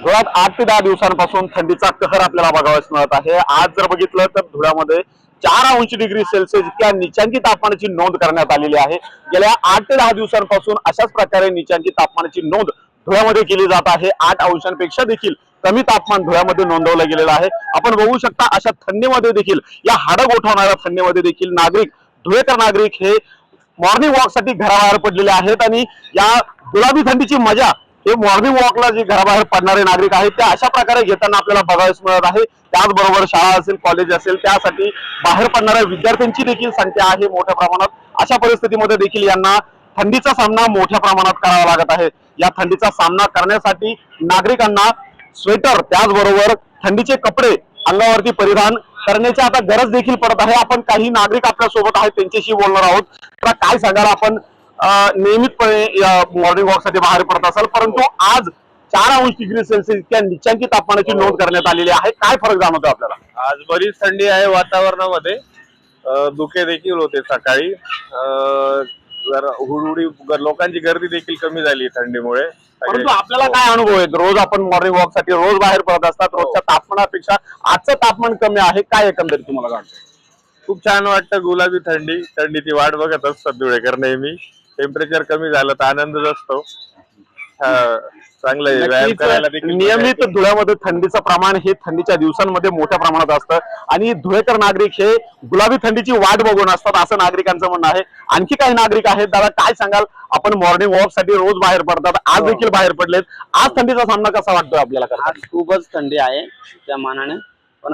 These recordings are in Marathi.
धुळ्यात 8 ते 10 दिवसांपासून थंडीचा कहर आपल्याला बघावयास मिळत आहे। आज जर बघितलं तर धुळ्यामध्ये 4 अंश इतक्या निचांकी तापमानाची नोंद करण्यात आलेली आहे। गेल्या 8 ते 10 दिवसांपासून अशाच प्रकारे निचांकी तापमानाची नोंद धुळ्यामध्ये केली जात आहे। 8 अंशांपेक्षा देखील कमी तापमान धुळ्यामध्ये नोंदवलं गेलेलं आहे। आपण बघू शकता अशा थंडीमध्ये देखील, या हाडं गोठवणाऱ्या थंडीमध्ये देखील धुळेकर नागरिक हे मॉर्निंग वॉक साठी घराबाहेर पडलेले आहेत आणि या गुलाबी थंडीची मजा हे मॉर्निंग वॉकला जे घराबाहेर पडणारे नागरिक आहेत ते अशा प्रकारे घेताना आपल्याला बघायला मिळत आहे। त्याचबरोबर शाळा असेल, कॉलेज असेल, त्यासाठी बाहेर पडणाऱ्या विद्यार्थ्यांची देखील संख्या आहे मोठ्या प्रमाणात। अशा परिस्थितीमध्ये देखील यांना थंडीचा सामना मोठ्या प्रमाणात करावा लागत आहे। या थंडीचा सामना करण्यासाठी नागरिकांना स्वेटर, त्याचबरोबर थंडीचे कपडे अंगावरती परिधान करण्याची आता गरज देखील पडत आहे। आपण काही नागरिक आपल्या सोबत आहेत, त्यांच्याशी बोलणार आहोत। तर काय सांगाल, आपण नियमितपणे या मॉर्निंग वॉक साठी बाहेर पडत असाल, परंतु आज 4 अंश इतक्या निचांकी तापमानाची नोंद करण्यात आलेली आहे। काय फरक जाणवतो आपल्याला? आज बरीच थंडी आहे वातावरणामध्ये। धुके देखील होते सकाळी। जरा हुडहुडी लोकांची गर्दी देखील कमी झाली थंडीमुळे। परंतु आपल्याला काय अनुभव आहे? रोज आपण मॉर्निंग वॉक साठी रोज बाहेर पडत असतात, रोजच्या तापमानापेक्षा आजचं तापमान कमी आहे, काय एकंदरीत तुम्हाला वाटतं? खूप छान वाटतं। गुलाबी थंडीची वाट बघत असतात धुळेकर नेहमी। टेम्परेचर कमी झालं तर आनंदच असतो। चांगलं व्यायाम करायला देखील नियमित धुळ्यामध्ये थंडीचं प्रमाण हे थंडीच्या दिवसांमध्ये मोठ्या प्रमाणात असतं आणि धुळेकर नागरिक हे गुलाबी थंडीची वाट बघून असतात, असं नागरिकांचं म्हणणं आहे। आणखी काही नागरिक आहेत, दादा काय सांगाल? आपण मॉर्निंग वॉक साठी रोज बाहेर पडतात, आज देखील बाहेर पडलेत, आज थंडीचा सामना कसा वाटतोय आपल्याला? आज खूपच थंडी आहे त्या मानाने, पण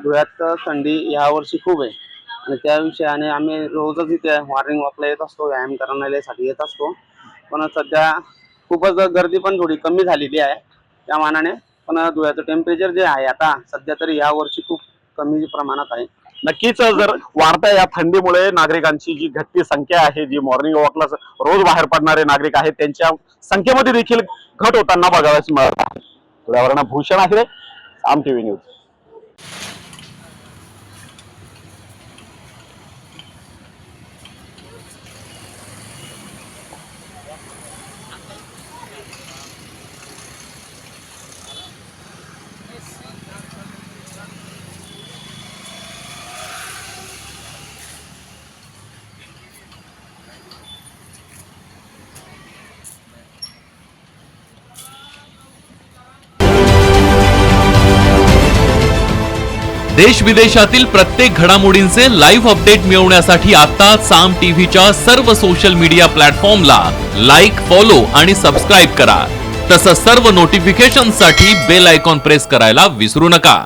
धुळ्यात थंडी या वर्षी खूप आहे आणि त्या विषयाने आम्ही रोजच इथे मॉर्निंग वॉकला येत असतो, व्यायाम करण्यासाठी येत असतो। पण सध्या खूपच गर्दी पण थोडी कमी झालेली आहे त्या मानाने, पण धुळ्याचं टेम्परेचर जे आहे आता सध्या तरी या वर्षी खूप कमी प्रमाणात आहे। नक्कीच जर वाढत्या या थंडीमुळे नागरिकांची जी घटती संख्या आहे, जी मॉर्निंग वॉकला रोज बाहेर पडणारे नागरिक आहेत, त्यांच्या संख्येमध्ये देखील घट होताना बघावयास मिळत आहे। धुळ्यावरून भूषण आहे, साम टीव्ही न्यूज। देश विदेशातील प्रत्येक घडामोडींचे लाईव्ह अपडेट मिळवण्यासाठी आता साम टीव्हीच्या सर्व सोशल मीडिया प्लॅटफॉर्मला लाईक, फॉलो आणि सबस्क्राईब करा। तसंच सर्व नोटिफिकेशनसाठी बेल आयकॉन प्रेस करायला विसरू नका।